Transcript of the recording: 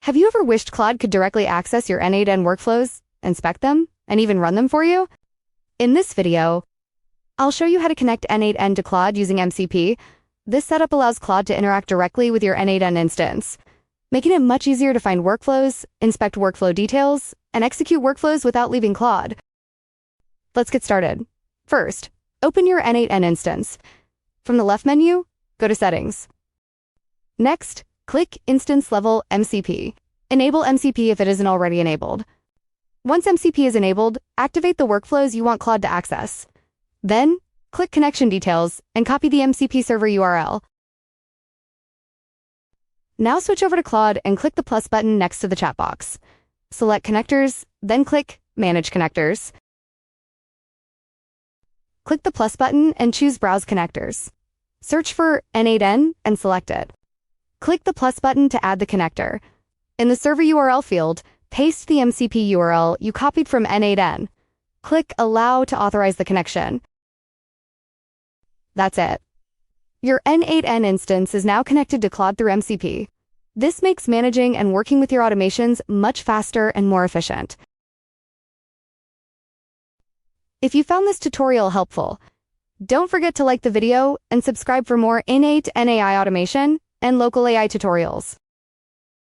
Have you ever wished Claude could directly access your n8n workflows, inspect them, and even run them for you? In this video, I'll show you how to connect n8n to Claude using MCP. This setup allows Claude to interact directly with your n8n instance, making it much easier to find workflows, inspect workflow details, and execute workflows without leaving Claude. Let's get started. First, open your n8n instance. From the left menu, go to Settings. Next, click Instance Level MCP. Enable MCP if it isn't already enabled. Once MCP is enabled, activate the workflows you want Claude to access. Then, click Connection Details and copy the MCP Server URL. Now switch over to Claude and click the plus button next to the chat box. Select Connectors, then click Manage Connectors. Click the plus button and choose Browse Connectors. Search for n8n and select it. Click the plus button to add the connector. In the server URL field, paste the MCP URL you copied from n8n. Click Allow to authorize the connection. That's it. Your n8n instance is now connected to Claude through MCP. This makes managing and working with your automations much faster and more efficient. If you found this tutorial helpful, don't forget to like the video and subscribe for more n8n AI automation and local AI tutorials.